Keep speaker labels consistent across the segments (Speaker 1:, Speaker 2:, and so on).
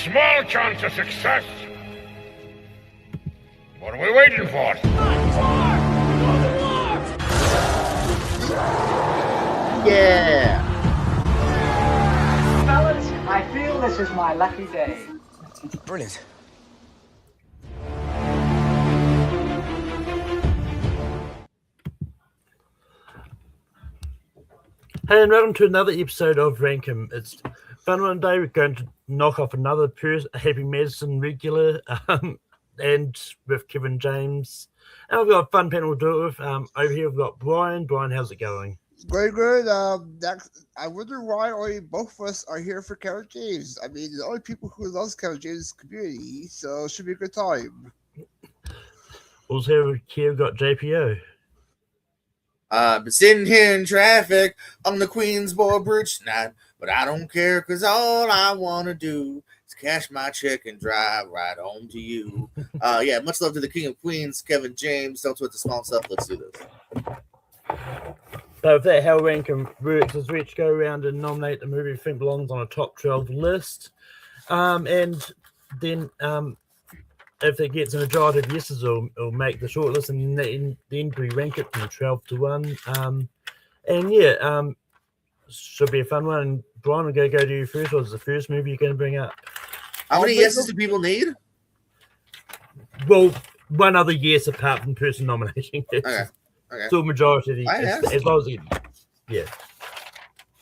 Speaker 1: Small chance of success. What are we waiting for?
Speaker 2: Yeah.
Speaker 3: Fellas, I feel this is my lucky day.
Speaker 4: Brilliant.
Speaker 5: Hey, and welcome to another episode of Rank 'Em. It's fun one day. We're going to knock off another Happy Medicine regular, and with Kevin James. And we've got a fun panel to do it with. Over here, we've got Brian. Brian, how's it going?
Speaker 2: Very good. I wonder why only both of us are here for Kevin James. I mean, the only people who loves Kevin James community, so it should be a good time.
Speaker 5: Also here, we've got JPO.
Speaker 6: Been sitting here in traffic on the Queensboro Bridge tonight, but I don't care because all I want to do is cash my check and drive right home to you. Yeah, much love to the King of Queens, Kevin James. Don't sweat the small stuff. Let's do this.
Speaker 5: So with that, how Rank 'Em works is we each go around and nominate a movie we think belongs on a top 12 list. And then if it gets a majority of yeses, it'll make the shortlist, and then we rank it from 12 to 1. And yeah, should be a fun one. And Brian, we're going to go to you first. What's the first movie you're going to bring up?
Speaker 6: How many yeses do people need?
Speaker 5: Well, one other yes apart from person nominating.
Speaker 6: Okay.
Speaker 5: Still majority. As long as yeah.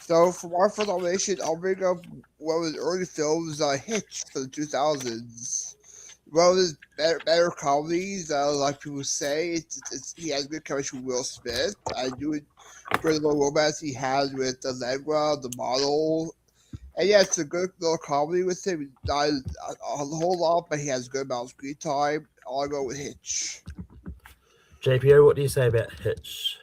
Speaker 2: So for my first nomination, I'll bring up one of the early films, Hitch, for the 2000s. One of his better comedies, like people say. He has good chemistry with Will Smith. I do it for the little romance he has with Allegra, the model. And yeah, it's a good little comedy with him. Not a whole lot, but he has a good amount of screen time. I'll go with Hitch.
Speaker 5: JPO, what do you say about Hitch?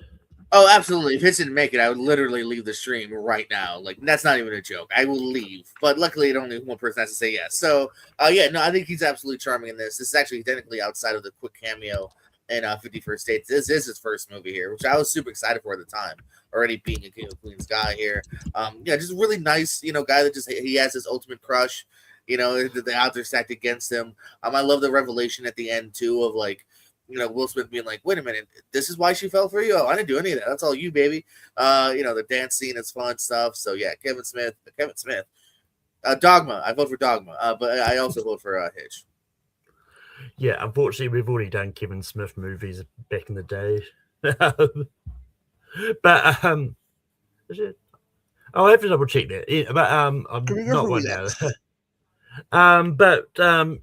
Speaker 6: Oh, absolutely. If Hitch didn't make it, I would literally leave the stream right now. Like, that's not even a joke. I will leave. But luckily, only one person has to say yes. So, yeah, no, I think he's absolutely charming in this. This is actually technically outside of the quick cameo in 51st Dates. This is his first movie here, which I was super excited for at the time, already being a King of Queens guy here. Yeah, just really nice, guy that just, he has his ultimate crush, the odds are stacked against him. I love the revelation at the end, too, of, like, Will Smith being like, wait a minute, this is why she fell for you? Oh, I didn't do any of that. That's all you, baby. The dance scene is fun stuff. So, yeah, Kevin Smith. Dogma. I vote for Dogma. But I also vote for Hitch.
Speaker 5: Yeah, unfortunately, we've already done Kevin Smith movies back in the day. But, is it? I'll have to double check that. Yeah, but, I'm not one now.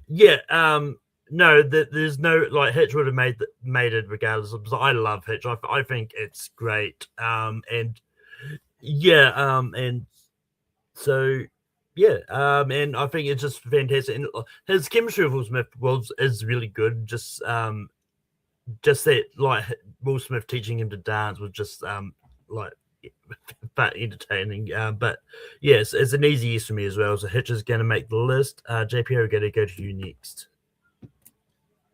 Speaker 5: Yeah, no, there's no, like, Hitch would have made it regardless. I love Hitch. I think it's great. And yeah, and so yeah, and I think it's just fantastic. And his chemistry with Will Smith is really good. Just that, like, Will Smith teaching him to dance was just like but entertaining. But yes, it's an easy yes for me as well. So Hitch is going to make the list. JP, we're going to go to you next.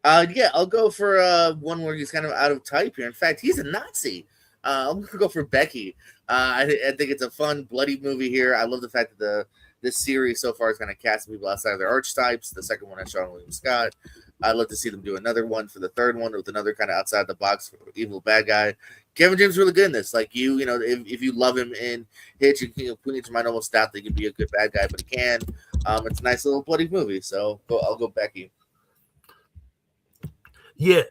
Speaker 6: Yeah, I'll go for one where he's kind of out of type here. In fact, he's a Nazi. I'm gonna go for Becky. I think it's a fun, bloody movie here. I love the fact that this series so far is kind of casting people outside of their archetypes. The second one has Sean William Scott. I'd love to see them do another one for the third one with another kind of outside the box evil bad guy. Kevin James is really good in this. Like if you love him in Hitch and King of Queens, you might almost doubt that he could be a good bad guy, but he can. It's a nice little bloody movie. So I'll go Becky.
Speaker 5: Yeah,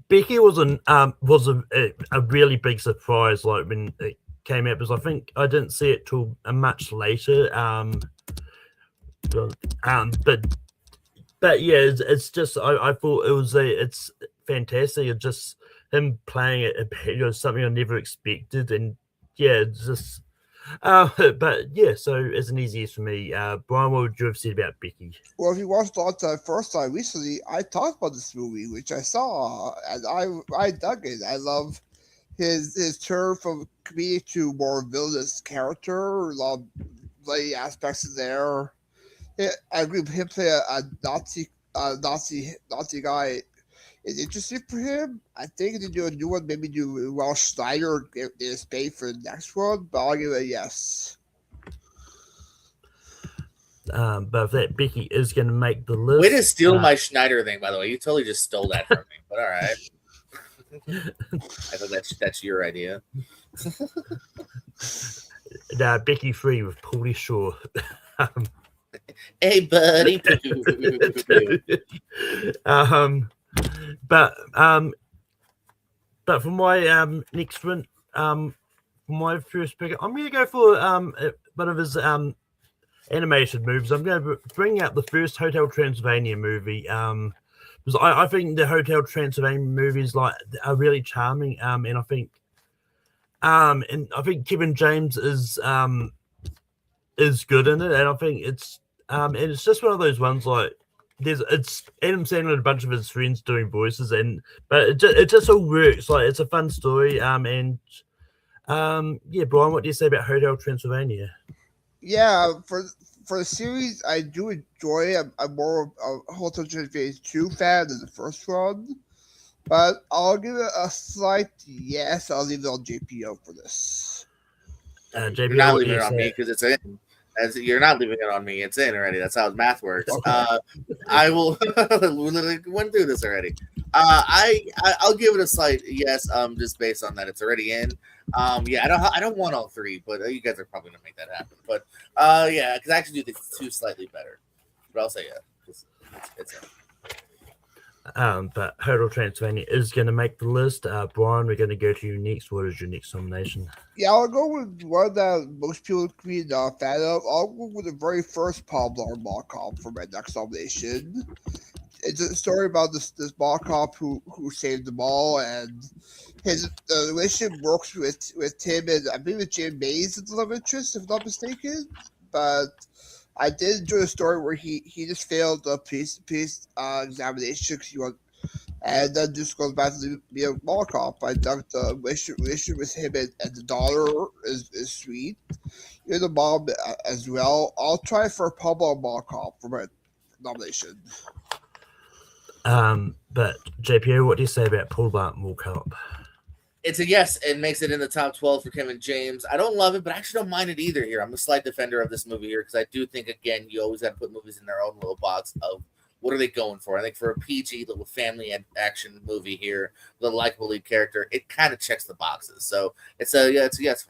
Speaker 5: Becky was a really big surprise. Like when it came out, because I think I didn't see it till much later. But yeah, it's just I thought it's fantastic. It's just him playing it, something I never expected, and yeah, it's just. But yeah, so it's an easy yes for me. Brian, what would you have said about Becky?
Speaker 2: Well, if you watched it the first time recently, I talked about this movie, which I saw, and I dug it. I love his turn from comedic to more villainous character. Love the aspects in there. Yeah, I agree with him playing a Nazi guy. It's interesting for him. I think to do a new one, maybe do Welsh Snyder get a spade for the next one, but I'll give it a yes.
Speaker 5: But if that Becky is going to make the list,
Speaker 6: Way to steal my Schneider thing, by the way. You totally just stole that from me. But all right. I think that's your idea.
Speaker 5: Becky 3 with Paulie Shaw.
Speaker 6: Hey, buddy.
Speaker 5: But for my next one, for my first pick, I'm going to go for one of his animated movies. I'm going to bring out the first Hotel Transylvania movie. Because I think the Hotel Transylvania movies are really charming. And I think Kevin James is good in it, and I think it's just one of those ones it's Adam Sandler and a bunch of his friends doing voices, but it just all works. It's a fun story. Brian, what do you say about Hotel Transylvania?
Speaker 2: Yeah, for the series, I do enjoy it. I'm more of a Hotel Transylvania 2 fan than the first one, but I'll give it a slight yes. I'll leave it on JPO for this.
Speaker 5: JPO,
Speaker 6: you're not leaving it on me because it's in. You're not leaving it on me. It's in already. That's how math works.
Speaker 2: Okay.
Speaker 6: I will literally went through this already. I'll give it a slight yes. Just based on that, it's already in. I don't want all three, but you guys are probably gonna make that happen. But yeah, because I actually do the two slightly better. But I'll say yeah. It's in.
Speaker 5: But Hotel Transylvania is going to make the list. Brian, we're going to go to you next. What is your next nomination?
Speaker 2: Yeah, I'll go with one that most people can be a fan of. I'll go with the very first Paul Blart Mall Cop for my next nomination. It's a story about this mall cop who saved them all, and his relationship works with him and I believe it's Jim Mays as the love interest, if I'm not mistaken. But I did enjoy the story where he just failed the police examination and then just goes back to be a mall cop. I thought the relationship with him and the daughter is sweet. You're the mom as well. I'll try for Pablo Mall Cop for my nomination.
Speaker 5: But JPO, what do you say about Paul Blart Mall Cop?
Speaker 6: It's a yes. It makes it in the top 12 for Kevin James. I don't love it, but I actually don't mind it either here. I'm a slight defender of this movie here because I do think, again, you always got to put movies in their own little box of what are they going for. I think for a PG little family action movie here, with a likable lead character, it kind of checks the boxes. So it's a yes.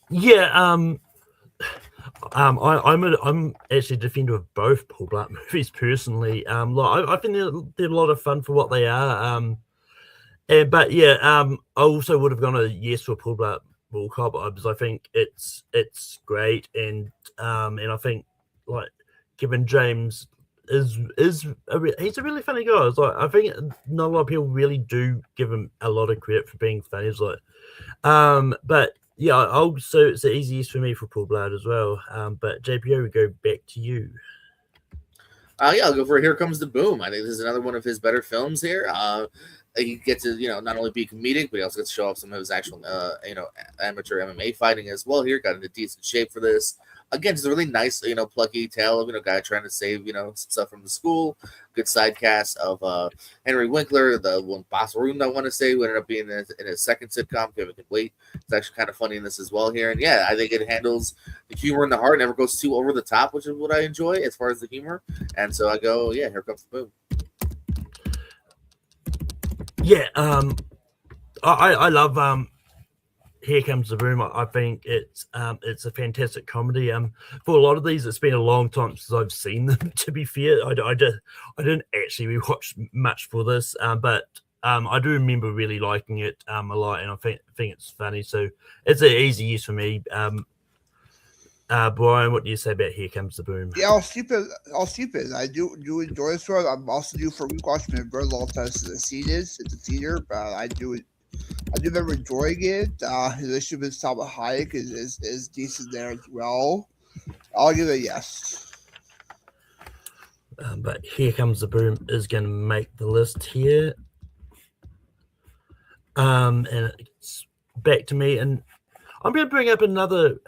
Speaker 5: Yeah, I'm actually a defender of both Paul Blart movies personally. I think they're a lot of fun for what they are. I also would have gone a yes for Paul Blart Mall Cop because I think it's great, and I think Kevin James he's a really funny guy. I think not a lot of people really do give him a lot of credit for being funny. But yeah, so it's the easiest for me for Paul Blart as well. But JPO, we go back to you.
Speaker 6: I'll go for Here Comes the Boom. I think this is another one of his better films here. He gets to, not only be comedic, but he also gets to show off some of his actual, amateur MMA fighting as well. Here, got into decent shape for this. Again, just a really nice, plucky tale of, guy trying to save, some stuff from the school. Good side cast of Henry Winkler, the one Boss Room, I want to say, who ended up being in his second sitcom, Kevin Can Wait. It's actually kind of funny in this as well here. And yeah, I think it handles the humor in the heart, never goes too over the top, which is what I enjoy as far as the humor. And so I go, yeah, Here Comes the Boom.
Speaker 5: Yeah, I love Here Comes the Boom. I think it's a fantastic comedy. For a lot of these, it's been a long time since I've seen them. To be fair, I didn't actually rewatch much for this, but I do remember really liking it a lot, and I think it's funny. So it's an easy yes for me. Brian, what do you say about Here Comes the Boom?
Speaker 2: Yeah, I'll skip it. I do enjoy this one. I'm also due for rewatch my very long time since I've seen this at the theater, but I do remember enjoying it. His relationship with Salma Hayek is decent there as well. I'll give it a yes.
Speaker 5: But Here Comes the Boom is going to make the list here. And it's back to me, and I'm going to bring up another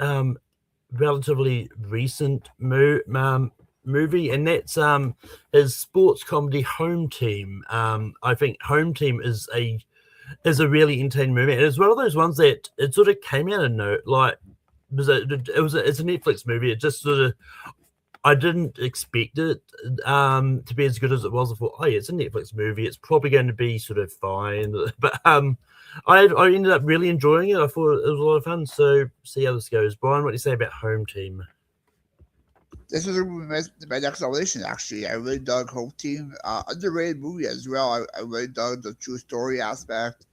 Speaker 5: relatively recent movie, and that's his sports comedy Home Team. I think Home Team is a really entertaining movie, and it's one of those ones that it sort of came out of it's a Netflix movie. It just sort of I didn't expect it to be as good as it was. I thought, oh yeah, it's a Netflix movie. It's probably going to be sort of fine. But I ended up really enjoying it. I thought it was a lot of fun. So see how this goes. Brian, what do you say about Home Team?
Speaker 2: This was my next nomination, actually. I really dug Home Team. Underrated movie as well. I really dug the true story aspect.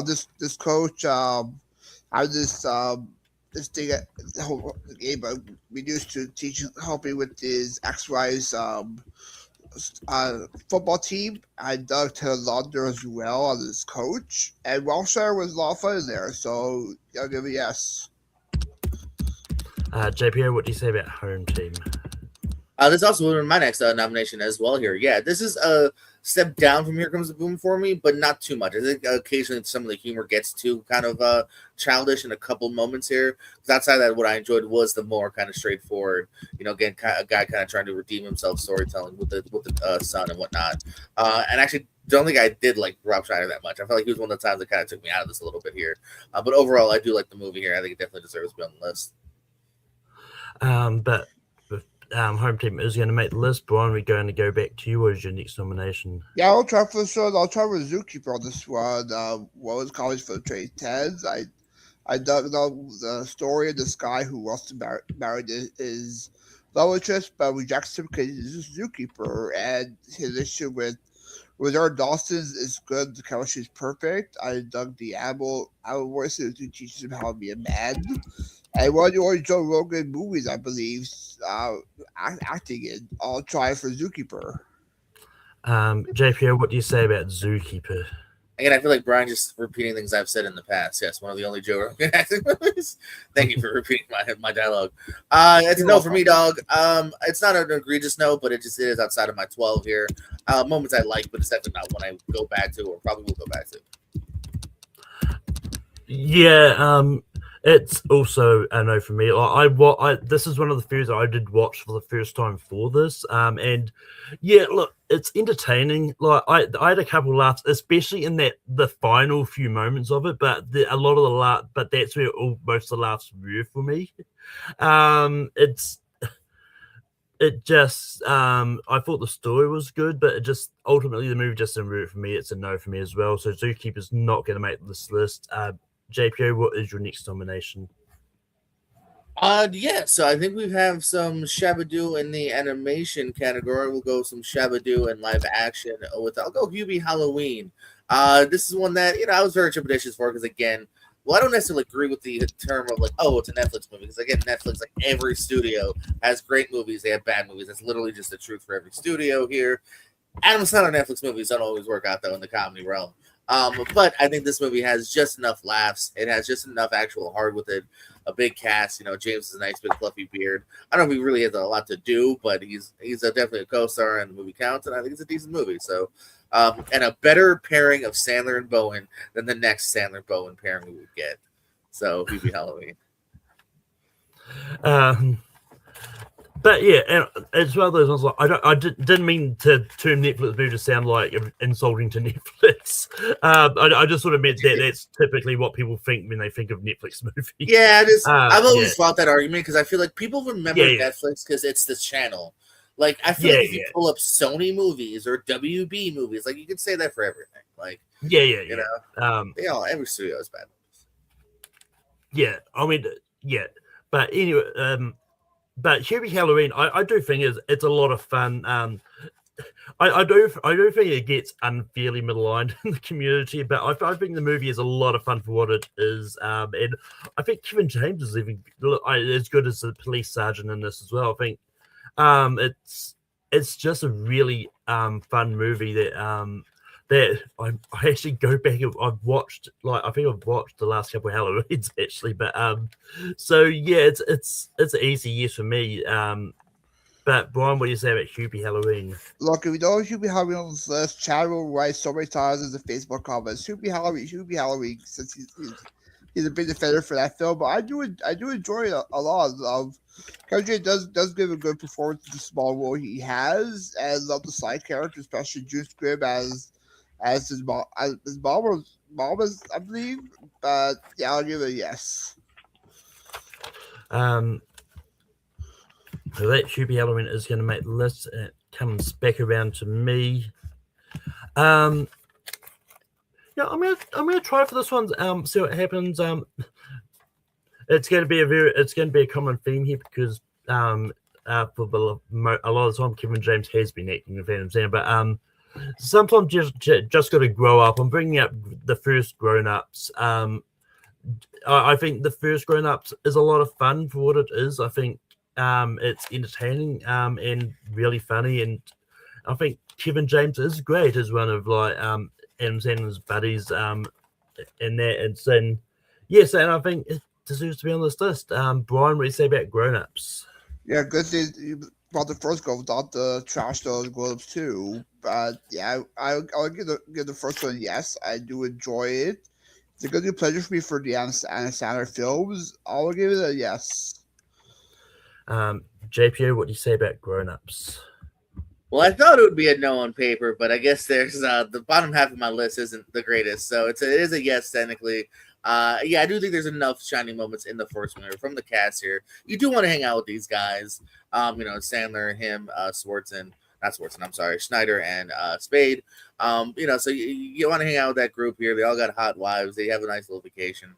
Speaker 2: This coach, how this thing game we used to teach, helping with his ex-wife's football team. I dug Ted Launder as well as his coach, and Wilshire was a lot of fun in there. So I'll give it a yes.
Speaker 5: JPO, what do you say about Home Team?
Speaker 6: This also would be my next nomination as well here. Yeah, this is a step down from Here Comes the Boom for me, but not too much. I think occasionally some of the humor gets too kind of childish in a couple moments here. Because outside of that, what I enjoyed was the more kind of straightforward, again, a guy kind of trying to redeem himself, storytelling with the son and whatnot. And actually, don't think I did like Rob Schneider that much. I felt like he was one of the times that kind of took me out of this a little bit here. But overall, I do like the movie here. I think it definitely deserves to be on the list.
Speaker 5: But Home Team is going to make the list. Brian, we're going to go back to you. What is your next nomination?
Speaker 2: Yeah, I'll try for this one. I'll try with Zookeeper on this one. What was College for the Trade Tens? I dug the story of this guy who wants to marry his love interest, but rejects him because he's a zookeeper, and his issue with Aaron Dawson is good. The chemistry is perfect. I dug the animal voice who teaches him how to be a man. And one of the only Joe Rogan movies, I believe, acting in. I'll try for Zookeeper.
Speaker 5: JPO, what do you say about Zookeeper?
Speaker 6: Again, I feel like Brian just repeating things I've said in the past. Yes, one of the only Joe Rogan acting movies. Thank you for repeating my dialogue. It's a no for me, dog. It's not an egregious no, but it is outside of my 12 here. Moments I like, but it's definitely not one I go back to or probably will go back to.
Speaker 5: Yeah, it's also a no for me. This is one of the films that I did watch for the first time for this. And yeah, look, it's entertaining. Like I had a couple of laughs, especially in the final few moments of it. But a lot of the but that's where most of the laughs were for me. I thought the story was good, but it just ultimately the movie just didn't work for me. It's a no for me as well. So Zookeeper's not going to make this list. JPO, what is your next nomination?
Speaker 6: Yeah, so I think we have some Shabadoo in the animation category. We'll go some Shabadoo in live action I'll go Hubie Halloween. This is one that I was very trepidatious for because again, I don't necessarily agree with the term of like, oh, it's a Netflix movie because again, Netflix, like every studio has great movies, they have bad movies. That's literally just the truth for every studio here. Adam Sandler Netflix movies don't always work out though in the comedy realm. But I think this movie has just enough laughs. It has just enough actual heart with it. A big cast. James is a nice big fluffy beard. I don't know if he really has a lot to do, but he's definitely a co-star and the movie counts, and I think it's a decent movie. So, and a better pairing of Sandler and Bowen than the next Sandler Bowen pairing we would get. So, Hubie Halloween.
Speaker 5: But yeah, and it's one of those ones like I didn't mean to turn Netflix movie to sound like insulting to Netflix. I just sort of meant that that's typically what people think when they think of Netflix movies.
Speaker 6: Yeah, it is. I've always fought that argument because I feel like people remember Netflix because it's the channel. Like I feel like if you pull up Sony movies or WB movies, like you could say that for everything. Like every studio has bad movies.
Speaker 5: Yeah, I mean, but anyway, but Hubie Halloween, I do think it's a lot of fun. I do think it gets unfairly maligned in the community, but I think the movie is a lot of fun for what it is. And I think Kevin James is even as good as the police sergeant in this as well. I think it's just a really fun movie that I actually go back and I've watched I think I've watched the last couple of Halloweens actually, but so yeah, it's an easy yes for me. But Brian, what do you say about Hubie Halloween?
Speaker 2: Look, if you know Hubie Halloween on this list, Chad will write so many times in the Facebook comments. Hubie Halloween, since he's a big defender for that film. But I do enjoy it a lot. Kevin does give a good performance in the small role he has, and love the side character, especially Juice Grimm as his mom. His mom is, I believe. But yeah, I'll give it a yes.
Speaker 5: Um, so that Hubie element is going to make the list. It comes back around to me. Yeah, I'm gonna try for this one. See what happens. It's going to be a common theme here because for a lot of the time Kevin James has been acting with Adam Sandler, but sometimes just got to grow up. I'm bringing up the first Grown Ups. I think the first Grown Ups is a lot of fun for what it is. I think it's entertaining and really funny, and I think Kevin James is great as one of Adam Sandler's buddies in that. And yes, and I think it deserves to be on this list. Brian, what do you say about Grown Ups?
Speaker 2: Yeah, good thing you brought the first goal without the trash those gloves too. But yeah, I'll give the first one. Yes, I do enjoy it. It's a good pleasure for me for the Adam Sandler films. I'll give it a yes.
Speaker 5: JPO, what do you say about Grown Ups?
Speaker 6: Well, I thought it would be a no on paper, but I guess there's the bottom half of my list isn't the greatest, so it is a yes technically. Yeah, I do think there's enough shining moments in the first one from the cast here. You do want to hang out with these guys, Sandler, him, Schneider and Spade. So you want to hang out with that group here. They all got hot wives. They have a nice little vacation.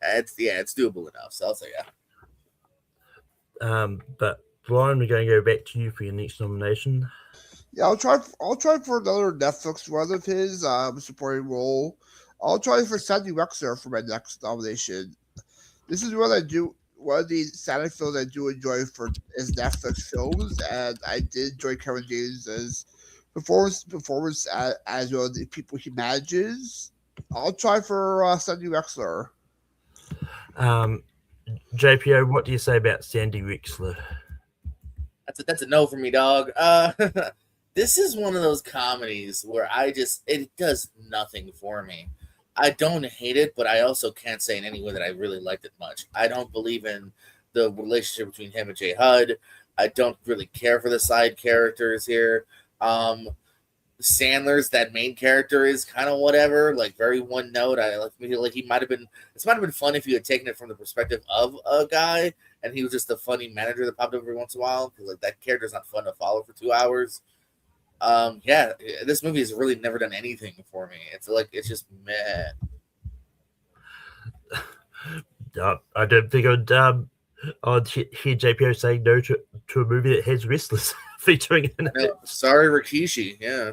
Speaker 6: It's doable enough. So I'll say yeah.
Speaker 5: But Brian, we're going to go back to you for your next nomination.
Speaker 2: Yeah, I'll try for another Netflix one of his supporting role. I'll try for Sandy Wexler for my next nomination. This is what I do. One of the Santa films I do enjoy for is Netflix films, and I did enjoy Kevin James's performance as well as the people he manages. I'll try for Sandy Wexler.
Speaker 6: JPO,
Speaker 5: what do you say about Sandy Wexler?
Speaker 6: That's a no for me, dog. This is one of those comedies where it does nothing for me. I don't hate it, but I also can't say in any way that I really liked it much. I don't believe in the relationship between him and J. Hud. I don't really care for the side characters here. Sandler's that main character is kind of whatever, like very one note. He might have been. This might have been fun if you had taken it from the perspective of a guy, and he was just a funny manager that popped up every once in a while. Because like that character's not fun to follow for 2 hours. Yeah, this movie has really never done anything for me. It's just meh.
Speaker 5: I don't think I'd hear JPO saying no to a movie that has wrestlers featuring in it.
Speaker 6: Sorry, Rikishi. Yeah.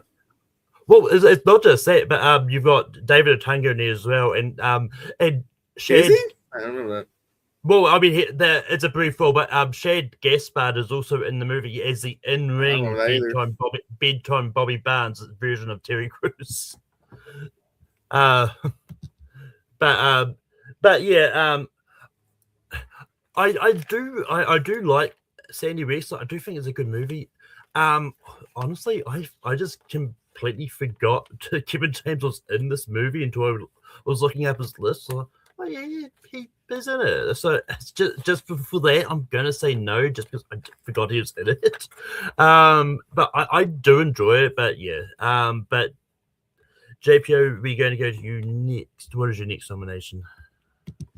Speaker 5: Well, it's not just that, but you've got David Otunga in there as well, and Shad.
Speaker 6: Is he? I don't know that.
Speaker 5: Well, I mean, it's a brief role, but Shad Gaspard is also in the movie as the in-ring bedtime Bobby Barnes version of Terry Crews. But yeah, I do like Sandy Wexler. I do think it's a good movie. Honestly, I just completely forgot Kevin James was in this movie until I was looking up his list. So, oh yeah, he is in it. So it's just for that, I'm gonna say no, just because I forgot he was in it. But I do enjoy it. But yeah, but JPO, we're going to go to you next. What is your next nomination?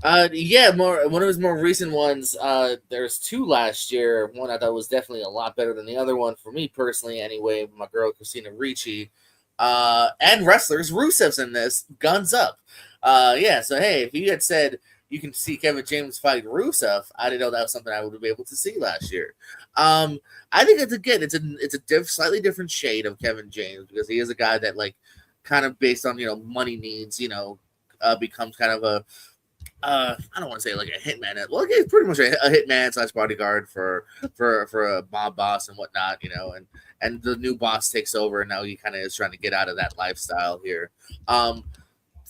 Speaker 6: Yeah, one of his more recent ones. There's 2 last year. One I thought was definitely a lot better than the other one for me personally. Anyway, my girl Christina Ricci, and wrestlers Rusev's in this. Guns Up. Yeah. So hey, if you had said you can see Kevin James fight Rusev, I didn't know that was something I would be able to see last year. I think it's a slightly different shade of Kevin James because he is a guy that kind of based on money needs becomes kind of a I don't want to say like a hitman. Well, he's pretty much a hitman / bodyguard for a mob boss and whatnot, and the new boss takes over, and now he kind of is trying to get out of that lifestyle here.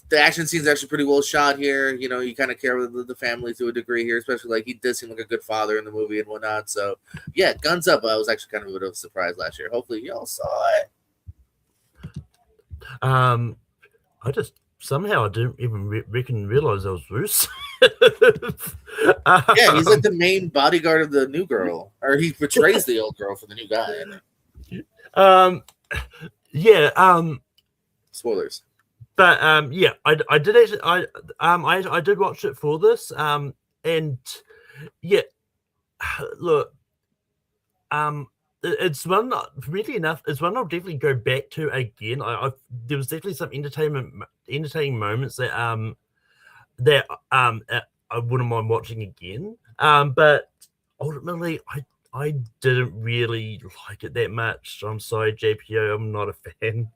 Speaker 6: The action scenes are actually pretty well shot here. You kind of care with the family to a degree here, especially he does seem like a good father in the movie and whatnot. So yeah, Guns Up. I was actually kind of a bit of a surprise last year. Hopefully y'all saw it.
Speaker 5: I just somehow I didn't even realize that was Bruce.
Speaker 6: Yeah, he's like the main bodyguard of the new girl, or he betrays the old girl for the new guy.
Speaker 5: Yeah.
Speaker 6: Spoilers.
Speaker 5: But yeah, I did actually I did watch it for this. And yeah, look, it's one really enough. It's one I'll definitely go back to again. There was definitely some entertaining moments that I wouldn't mind watching again. But ultimately, I didn't really like it that much. I'm sorry, JPO, I'm not a fan.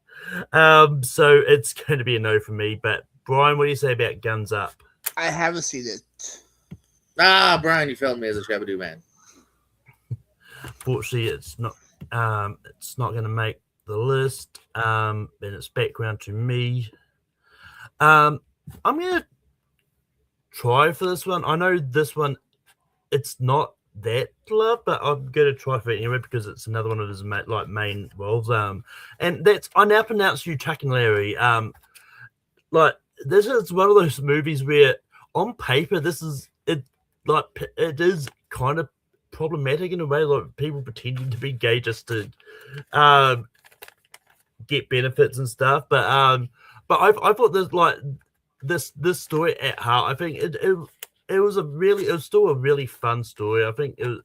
Speaker 5: So it's going to be a no for me. But Brian, what do you say about Guns Up?
Speaker 2: I haven't seen it.
Speaker 6: Brian, you failed me as a Shabadoo man.
Speaker 5: Fortunately, it's not going to make the list. And it's background to me. I'm going to try for this one. I know this one, it's not that loved, but I'm going to try for it anyway because it's another one of his main roles. And that's I Now Pronounce You Chuck and Larry. Like this is one of those movies where on paper this is it like it is kind of problematic in a way, like people pretending to be gay just to get benefits and stuff. But I thought this like this story at heart, I think it was still a really fun story. I think it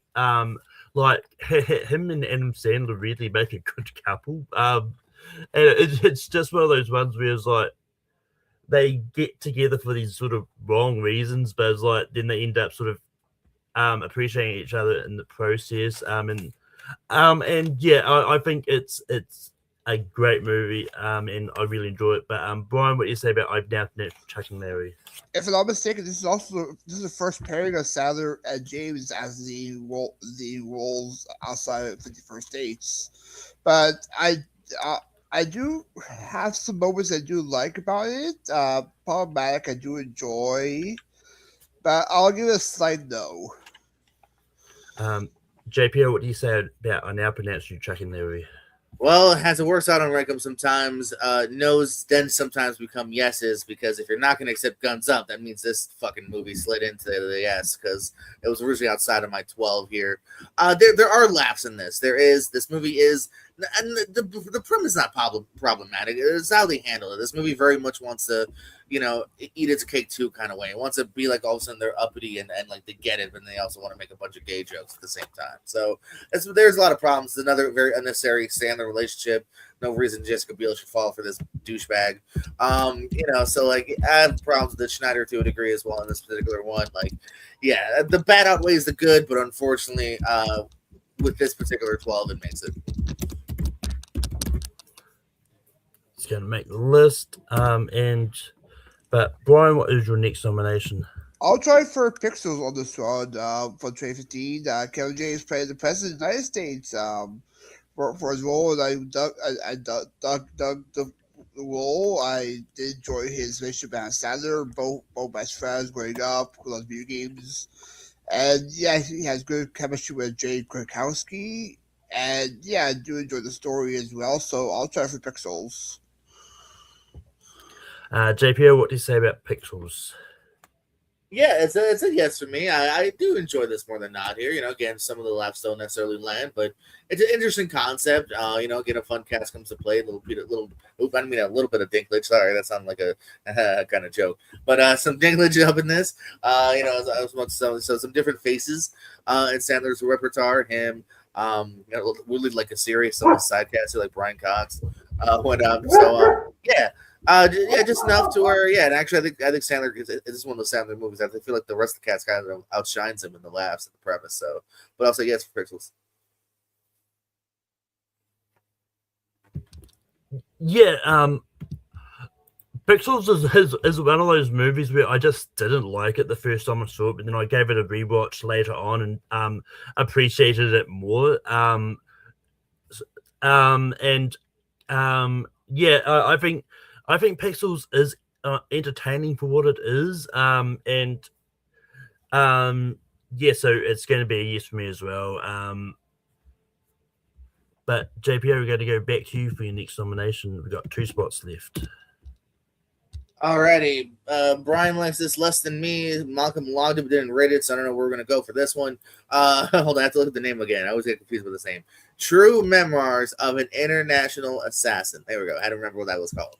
Speaker 5: like him and Adam Sandler really make a good couple. And it's just one of those ones where it's like they get together for these sort of wrong reasons, but it's like then they end up sort of appreciating each other in the process. And yeah, I think it's a great movie, and I really enjoy it. But Brian, what do you say about I've Now Pronounced Chuck and Larry?
Speaker 2: If I'm not mistaken, this is the first pairing of Sadler and James as the roles outside of 51st Dates. But I do have some moments I do like about it. Problematic I do enjoy, but I'll give it a slight no.
Speaker 5: JPO, what do you say about I Now Pronounce You Chuck and Larry?
Speaker 6: Well, as it works out on Rankum sometimes, no's then sometimes become yeses, because if you're not going to accept Guns Up, that means this fucking movie slid into the yes, because it was originally outside of my 12 here. There are laughs in this. This movie is, and the premise is not problematic. It's how they handle it. This movie very much wants to, eat its cake too kind of way. It wants to be like all of a sudden they're uppity and like they get it, but they also want to make a bunch of gay jokes at the same time. So there's a lot of problems. It's another very unnecessary Sandler relationship. No reason Jessica Biel should fall for this douchebag. So like I have problems with Schneider to a degree as well in this particular one. Like, yeah, the bad outweighs the good, but unfortunately, with this particular 12, it makes it.
Speaker 5: It's going to make the list. But Brian, what is your next nomination?
Speaker 2: I'll try for Pixels on this one for 2015. Kevin James played the President of the United States for his role, and I dug the role. I did enjoy his relationship with Adam Sandler, both best friends growing up, who loves video games. And yeah, he has good chemistry with Jay Krakowski. And yeah, I do enjoy the story as well, so I'll try for Pixels.
Speaker 5: JPO, what do you say about Pixels?
Speaker 6: Yeah, it's a yes for me. I do enjoy this more than not here. Again, some of the laughs don't necessarily land, but it's an interesting concept. Again, a fun cast comes to play. A little bit of Dinklage. Sorry, that sounded like a kind of joke, but some Dinklage up in this. So some different faces in Sandler's repertoire. Him, really like a serious side caster like Brian Cox. Yeah. Just enough to where, and actually, I think Sandler is one of those Sandler movies. I feel like the rest of the cast kind of outshines him in the laughs and the premise. So, but I'll say yes for Pixels.
Speaker 5: Yeah, Pixels is one of those movies where I just didn't like it the first time I saw it, but then I gave it a rewatch later on and appreciated it more. I think Pixels is entertaining for what it is, so it's going to be a yes for me as well. But JPO, we're going to go back to you for your next nomination. We've got 2 spots left.
Speaker 6: Alrighty, Brian likes this less than me. Malcolm logged it but didn't rate it, so I don't know where we're going to go for this one. Hold on, I have to look at the name again. I always get confused with the name. True Memoirs of an International Assassin. There we go. I had to remember what that was called.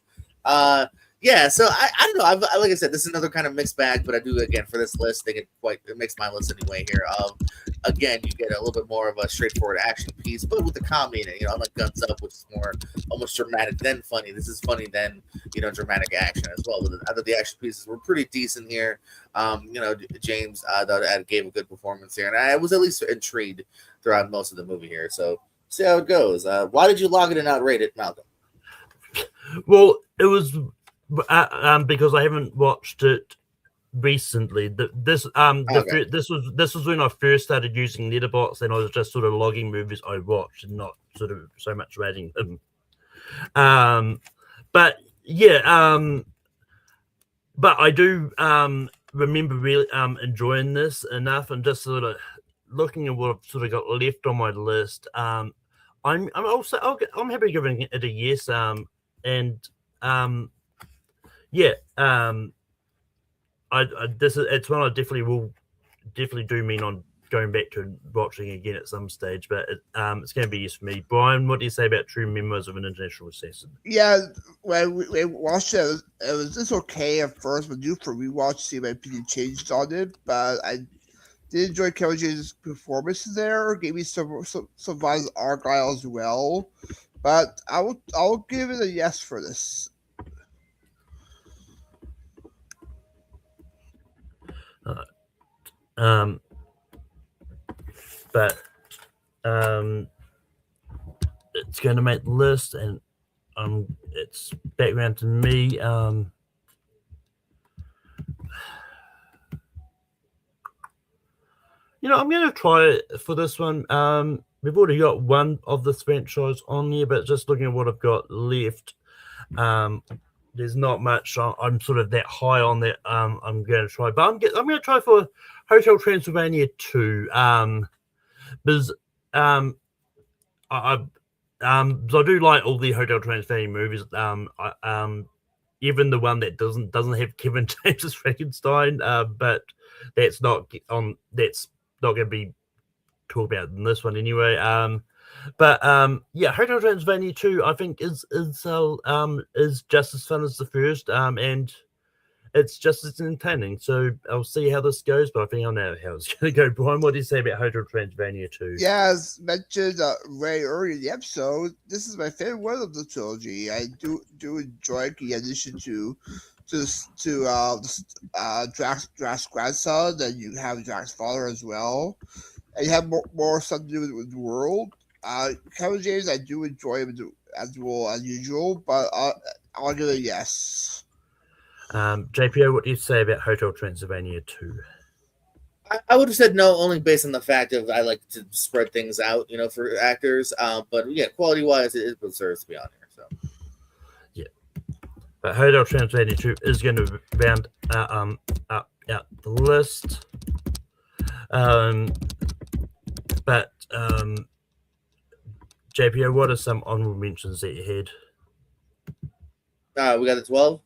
Speaker 6: Yeah, so I don't know. Like I said, this is another kind of mixed bag, but I do again for this list. It makes my list anyway. Here, again, you get a little bit more of a straightforward action piece, but with the comedy in it. Unlike Guns Up, which is more almost dramatic then funny. This is funny then dramatic action as well. But I thought the action pieces were pretty decent here. James gave a good performance here, and I was at least intrigued throughout most of the movie here. So see how it goes. Why did you log it and not rate it, Malcolm?
Speaker 5: Well, it was. Because I haven't watched it recently. This was when I first started using Letterboxd, and I was just sort of logging movies I watched and not sort of so much rating them. But I do remember really enjoying this enough, and just sort of looking at what I've sort of got left on my list. I'm happy giving it a yes. It's one I will definitely do mean on going back to watching again at some stage, but it's going to be yes for me. Brian, what do you say about True Memoirs of an International Assassin?
Speaker 2: Yeah, when we watched it was just okay at first, but for rewatch, see my opinion changed on it. But I did enjoy Kevin James' performance there. Gave me some vibes Argyle as well. But I'll give it a yes for this.
Speaker 5: But it's going to make the list, and it's back around to me. I'm going to try it for this one. We've already got one of this franchise on there, but just looking at what I've got left, there's not much. I'm sort of that high on that. I'm going to try, but I'm going to try for Hotel Transylvania 2. Because I do like all the Hotel Transylvania movies. Even the one that doesn't have Kevin James as Frankenstein, but that's not going to be talked about in this one anyway. Hotel Transylvania 2, I think is just as fun as the first, and it's just as entertaining. So I'll see how this goes, but I think I know how it's going to go. Brian, what do you say about Hotel Transylvania 2?
Speaker 2: Yeah, as mentioned very early in the episode, this is my favorite one of the trilogy. I do enjoy the addition to Drax's grandson, and you have Drax's father as well. And you have more something to do with the world. Kevin James, I do enjoy him as well as usual, but I'll give it a yes.
Speaker 5: JPO, what do you say about Hotel Transylvania 2?
Speaker 6: I would have said no, only based on the fact of I like to spread things out, for actors. But yeah, quality wise, it deserves to be on here. So
Speaker 5: yeah, but Hotel Transylvania 2 is going to round out the list. But JPO, what are some honorable mentions that you had?
Speaker 6: We got the 12.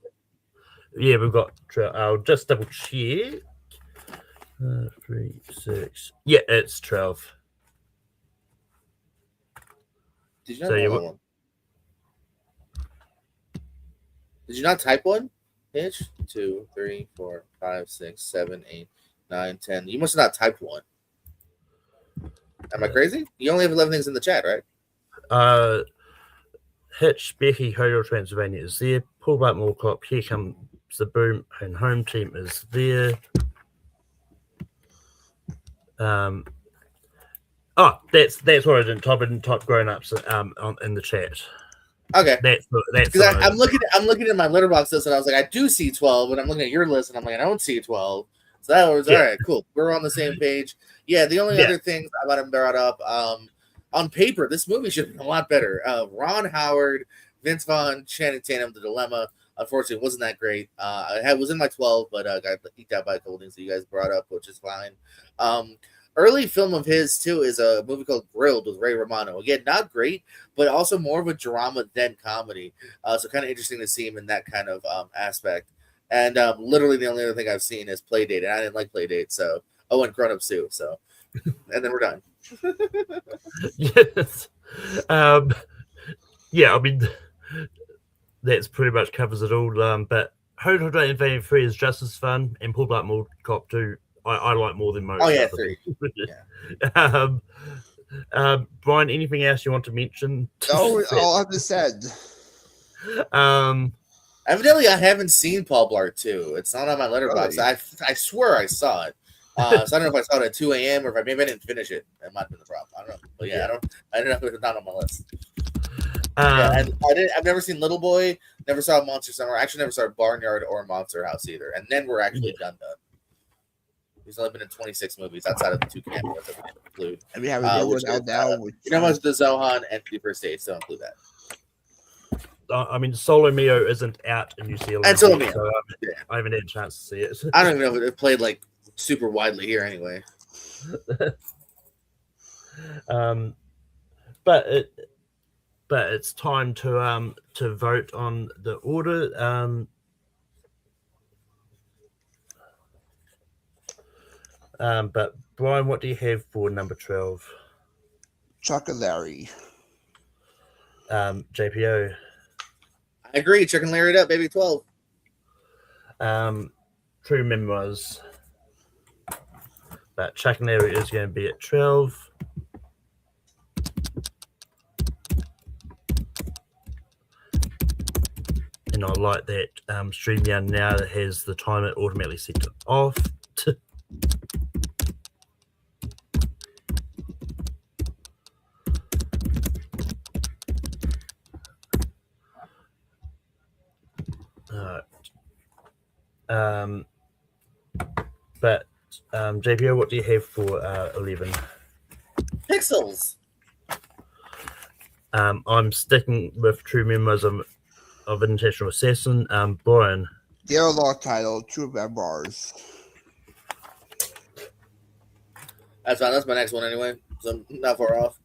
Speaker 5: Yeah, we've got. I'll just double check. 3, 6. Yeah, it's 12.
Speaker 6: Did you not one? Did you not type one? 2, 3, 4, 5, 6, 7, 8, 9, 10. You must have not typed one. Am I crazy? You only have 11 things in the chat, right?
Speaker 5: Hitch, Becky, Hotel Transylvania is there. Pull back more clock. Here comes the boom, and home team is there. That's what I didn't type. I didn't type grown ups in the chat.
Speaker 6: Okay,
Speaker 5: that's
Speaker 6: I'm looking at my Letterboxd list, and I was like, I do see 12, and I'm looking at your list, and I'm like, I don't see 12. So that was all right. Cool, we're on the same page. Yeah, the only other things I might have brought up, on paper, this movie should have been a lot better. Ron Howard, Vince Vaughn, Channing Tatum, The Dilemma. Unfortunately, wasn't that great. It was in my 12, but got eked out by a couple things that you guys brought up, which is fine. Early film of his, too, is a movie called Grilled with Ray Romano. Again, not great, but also more of a drama than comedy. So kind of interesting to see him in that kind of aspect. And literally the only other thing I've seen is Playdate, and I didn't like Playdate. So, and Grown Ups too. So, and then we're done.
Speaker 5: Yes. Yeah, I mean, that's pretty much covers it all. But Hotel Invading 3 is just as fun, and Pull Up Mall Cop 2 I like more than most.
Speaker 6: Oh yeah,
Speaker 5: other
Speaker 6: 3.
Speaker 5: people. Brian, anything else you want to mention?
Speaker 2: No, all I've just said.
Speaker 6: Evidently, I haven't seen Paul Blart 2. It's not on my letterbox.
Speaker 2: Really?
Speaker 6: I swear I saw it. So I don't know if I saw it at 2 a.m. or if maybe I didn't finish it. That might have been the problem. I don't know. But yeah, I don't know if it's not on my list. And I've never seen Little Boy. Never saw Monster Summer. I actually never saw Barnyard or Monster House either. And then we're actually done. He's only been in 26 movies outside of the 2 cameos that we didn't include.
Speaker 2: And we have a new one out now.
Speaker 6: You know, the Zohan and the First Dates. Don't include that.
Speaker 5: I mean, Solo Mio isn't out in New Zealand.
Speaker 6: And Solo Mio.
Speaker 5: So I haven't had a chance to see it.
Speaker 6: I don't even know if it played like super widely here anyway.
Speaker 5: But it's time to vote on the order. But Brian, what do you have for number 12?
Speaker 2: Chuck and Larry.
Speaker 5: JPO.
Speaker 6: I agree. Chuck and Larry it up, baby. 12.
Speaker 5: True Memoirs. But Chuck and Larry is going to be at 12. And I like that StreamYard now that has the timer automatically set to off. But JPO, what do you have for 11?
Speaker 6: Pixels.
Speaker 5: I'm sticking with True Memoirs of International Assassin. Brian.
Speaker 2: The other lock title, True Memoirs.
Speaker 6: That's fine. That's my next one anyway. So I'm not far off.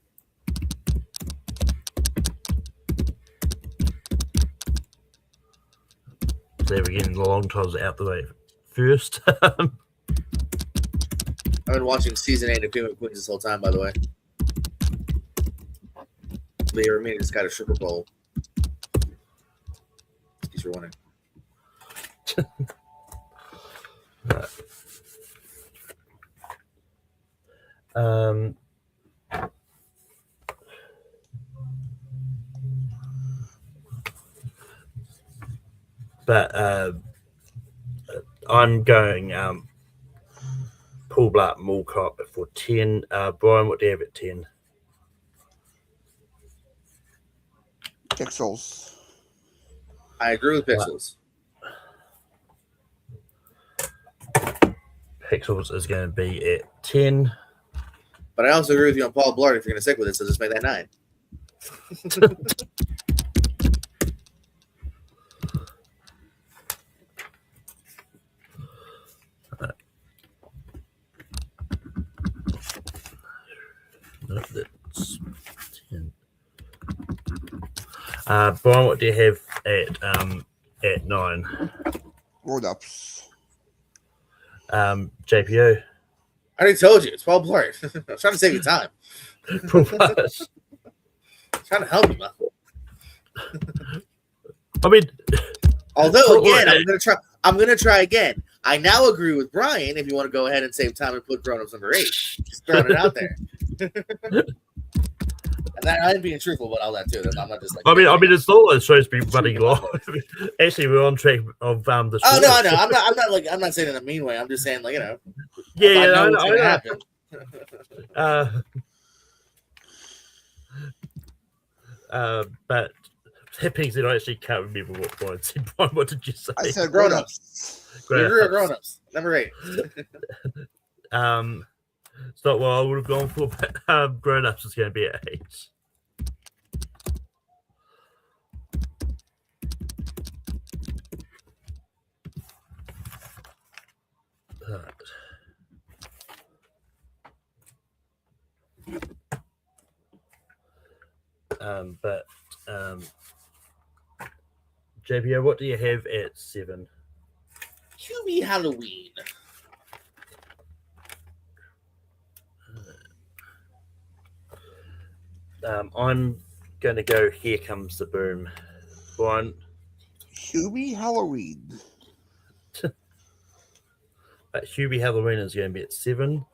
Speaker 5: There we're getting the long titles out the way first.
Speaker 6: I've been watching season 8 of King of Queens this whole time, by the way. Leah Remini just got a Super Bowl. In case you're wondering.
Speaker 5: But I'm going Paul Blart Mall Cop for 10. Brian, what do you have at 10?
Speaker 2: Pixels.
Speaker 6: I agree with Pixels.
Speaker 5: Pixels is going to be at 10.
Speaker 6: But I also agree with you on Paul Blart if you're going to stick with it, so just make that 9.
Speaker 5: That's 10. Brian, what do you have at 9?
Speaker 2: Rolled ups.
Speaker 5: JPO.
Speaker 6: I already told you. It's Paul Blart. I was trying to save you time.
Speaker 5: Paul Blart.
Speaker 6: Trying to help you, man.
Speaker 5: I mean,
Speaker 6: although again, I'm gonna try again. I now agree with Brian. If you want to go ahead and save time and put Grown Ups number 8, just throwing it out there. And that I'm being truthful about all that too. I'm not just like.
Speaker 5: I mean, it's all it shows to be running live. Actually, we're on track of the.
Speaker 6: Oh no, I know. I'm not saying in a mean way. I'm just saying, like, you know.
Speaker 5: Yeah,
Speaker 6: I know. Happen.
Speaker 5: But Hippings did actually can't remember what Brian said. Brian, what did you say?
Speaker 2: I said Grown Ups.
Speaker 6: Grown Ups. Number 8.
Speaker 5: It's not what I would have gone for, but Grown Ups is going to be at 8. But JPO, what do you have at 7?
Speaker 6: QB Halloween.
Speaker 5: I'm going to go Here Comes the Boom. Brian?
Speaker 2: Hubie Halloween.
Speaker 5: Hubie Halloween is going to be at 7.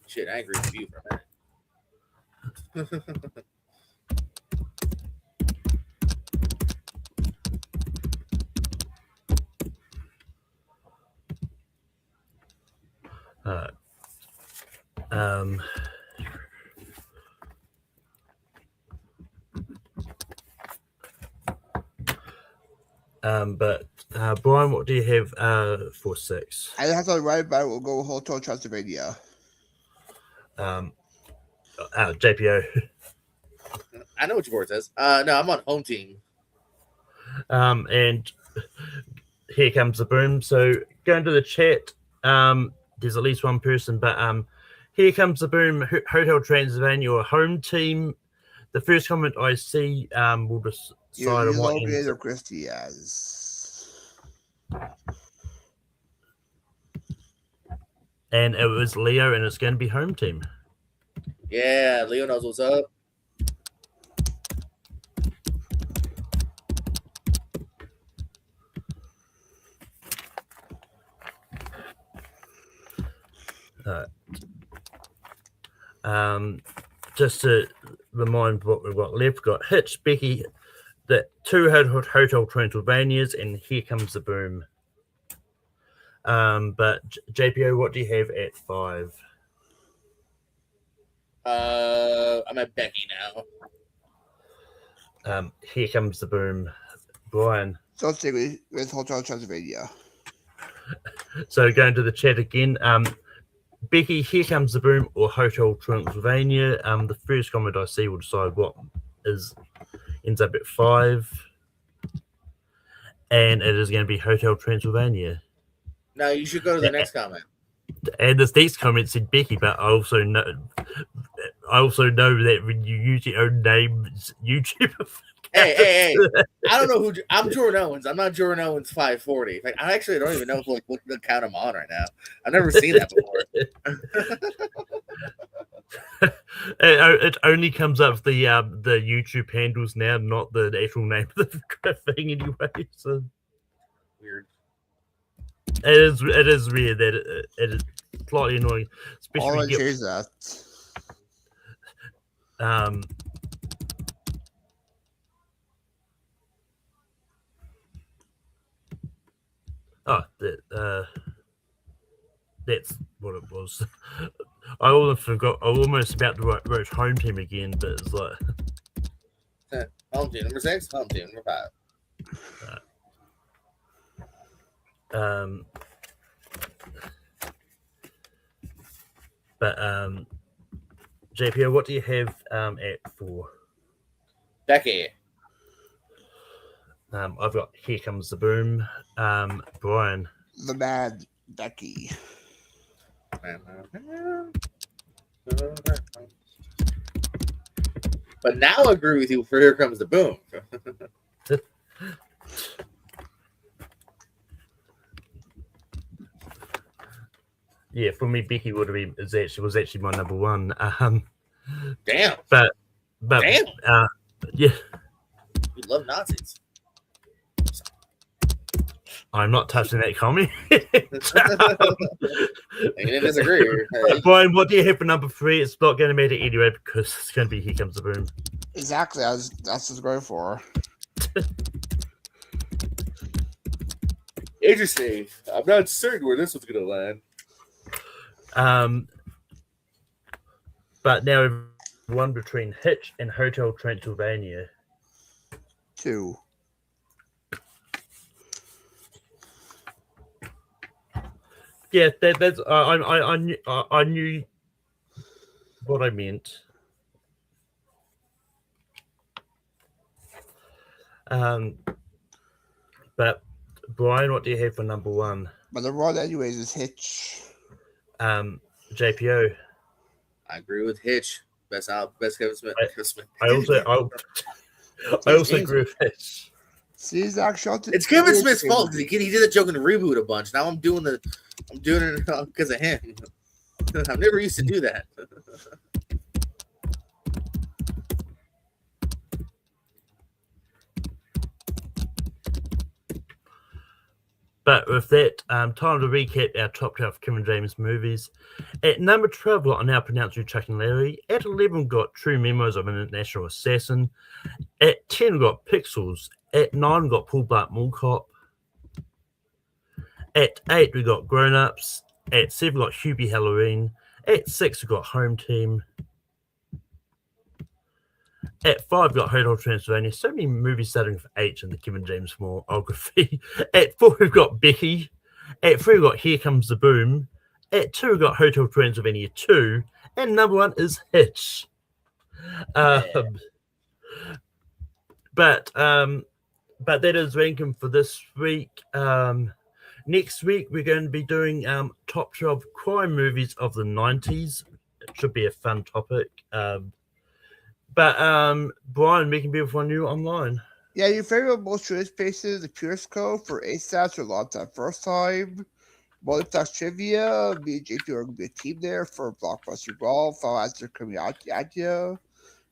Speaker 6: Shit, I agree with you for a minute.
Speaker 5: Um, but Brian, what do you have for 6?
Speaker 2: I have to write about it. We'll go Hotel Transylvania.
Speaker 5: JPO.
Speaker 6: I know what your board says. No, I'm on home team.
Speaker 5: And here comes the boom. So going to the chat. There's at least one person, but here comes the boom. Hotel Transylvania or home team. The first comment I see will decide on what ends.
Speaker 2: Or Christie as.
Speaker 5: And it was Leo, and it's going to be home team.
Speaker 6: Yeah, Leo knows what's up.
Speaker 5: Just to remind what we've got left, we've got Hitch, Becky, the 2 Hotel Transylvanias, and here comes the boom. But JPO, what do you have at 5?
Speaker 6: I'm at Becky now.
Speaker 5: Here comes the boom. Brian.
Speaker 2: So let's stick with Hotel Transylvania.
Speaker 5: So going to the chat again. Becky, here comes the boom or Hotel Transylvania. The first comment I see will decide what ends up at 5. And it is going to be Hotel Transylvania.
Speaker 6: No, you should go to the next comment.
Speaker 5: And this next comment said Becky, but I also know that when you use your own name, YouTuber.
Speaker 6: Hey! I don't know who. I'm Jordan Owens. I'm not Jordan Owens 540. Like, I actually don't even know what account I'm on right now. I've never seen that before.
Speaker 5: It only comes up with the YouTube handles now, not the actual name of the thing anyway. So
Speaker 6: Weird.
Speaker 5: It is weird that it is slightly annoying, especially
Speaker 2: All I change that. That's what it was. I almost forgot. I was almost about to wrote home team again, but it's like
Speaker 6: home team number 6, home team number 5.
Speaker 5: But JPO, what do you have at 4?
Speaker 6: Becky.
Speaker 5: I've got Here Comes the Boom. Brian.
Speaker 2: The Mad Becky.
Speaker 6: But now I agree with you for Here Comes the Boom.
Speaker 5: Yeah, for me, Becky would have been was actually my number 1.
Speaker 6: Damn.
Speaker 5: But
Speaker 6: damn.
Speaker 5: Yeah.
Speaker 6: We love Nazis.
Speaker 5: I'm not touching that comment.
Speaker 6: I didn't disagree.
Speaker 5: Brian, what do you have for number 3? It's not going to matter anyway because it's going to be Here Comes the Boom.
Speaker 2: Exactly. That's what I was going for.
Speaker 6: Interesting. I'm not certain where this one's going to land.
Speaker 5: But now one between Hitch and Hotel Transylvania.
Speaker 2: 2.
Speaker 5: Yeah, that's I knew what I meant. But Brian, what do you have for number 1?
Speaker 2: But the one anyways is Hitch.
Speaker 5: JPO.
Speaker 6: I agree with Hitch. Best Kevin Smith.
Speaker 5: I also agree with Hitch.
Speaker 2: See, Zach,
Speaker 6: it's Kevin Smith's fault because he did the joke in the reboot a bunch. Now I'm doing it because of him. I've never used to do that.
Speaker 5: But with that, time to recap our top 12 Kevin James movies. At number 12, I now pronounce you Chuck and Larry. At 11, we got True Memoirs of an International Assassin. At 10, we got Pixels. At 9, we got Full Blood Mall Cop. At 8, we got Grown Ups. At 7, we got Hubie Halloween. At 6, we got Home Team. At 5, we got Hotel Transylvania. So many movies starting with H in the Kevin James filmography. At 4, we've got Becky. At 3, we've got Here Comes the Boom. At 2, we've got Hotel Transylvania 2. And number 1 is Hitch. But that is ranking for this week. Next week, we're going to be doing top 12 crime movies of the 90s. It should be a fun topic. But Brian, we can be with you online.
Speaker 2: Yeah, your favorite most choice spaces, the Pierce Code for ASAPs or long time, first time. Multiplex Trivia, me and JP are going to be a team there for Blockbuster Brawl, Final Answer coming out idea,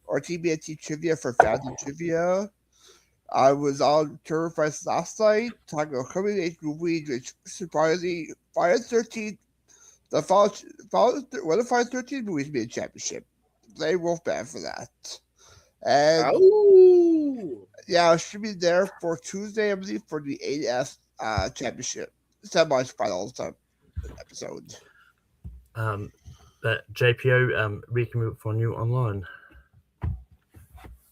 Speaker 2: or TBNT Trivia for Founding Trivia. I was on Turner Price last night talking about coming age movies, which surprisingly, Friday the 13th, one of Friday the 13th movies made a championship. Blame Wolfman for that. And yeah, I should be there for Tuesday, I believe, for the AF championship semi-finals episode.
Speaker 5: But JPO, we can move on you online.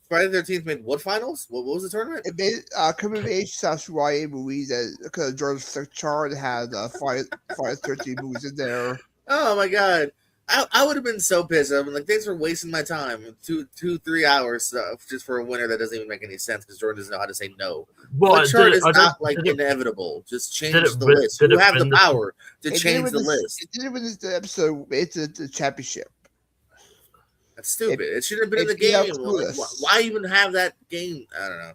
Speaker 6: Friday the 13th made what finals? What was the tournament?
Speaker 2: It made coming of age / YA movies that because George Chart had Friday the 13th movies in there.
Speaker 6: Oh my god. I would have been so pissed. I'm like, thanks for wasting my time. 3 hours just for a winner that doesn't even make any sense because Jordan doesn't know how to say no.
Speaker 5: Well,
Speaker 6: the chart is not like inevitable. Just change the list. You have the power to change the list.
Speaker 2: It didn't win this episode. It's the championship.
Speaker 6: That's stupid. It should have been in the game. Like, why even have that game? I don't know.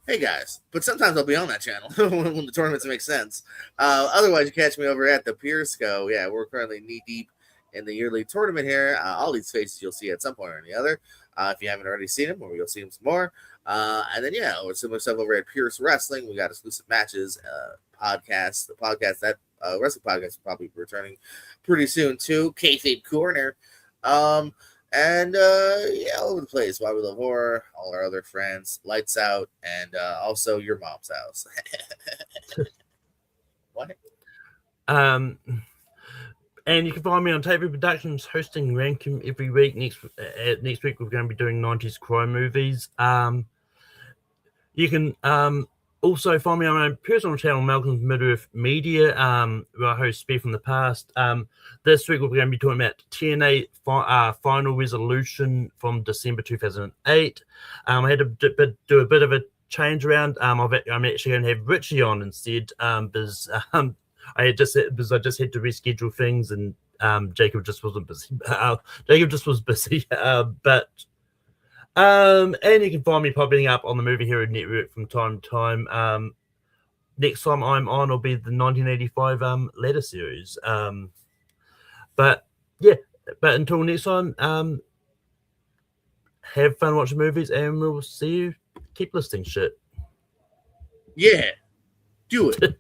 Speaker 6: Hey guys, but sometimes I'll be on that channel when the tournaments make sense. Otherwise, you catch me over at the Pierce Co. Yeah, we're currently knee deep in the yearly tournament here. All these faces you'll see at some point or the other. If you haven't already seen them, or you'll see them some more. And then with similar stuff over at Pierce Wrestling, we got exclusive matches, podcasts. The podcast that wrestling podcast will probably be returning pretty soon too. Kayfabe Corner. And all over the place. Why We Love Horror, all our other friends, Lights Out, and also Your Mom's House. What?
Speaker 5: And you can find me on TV Productions hosting Rankin every week. Next week we're going to be doing 90s crime movies. You can also find me on my personal channel, Malcolm's Midwest Media, where I host Speed from the Past. This week we're going to be talking about TNA Final Resolution from December 2008. I had to do a bit of a change around. I'm actually going to have Richie on instead because I just had to reschedule things, and Jacob just wasn't busy. Jacob just was busy. And you can find me popping up on the Movie Hero Network from time to time. Next time I'm on will be the 1985 letter series. But until next time, have fun watching movies, and we'll see you. Keep listening, shit.
Speaker 6: Yeah, do it.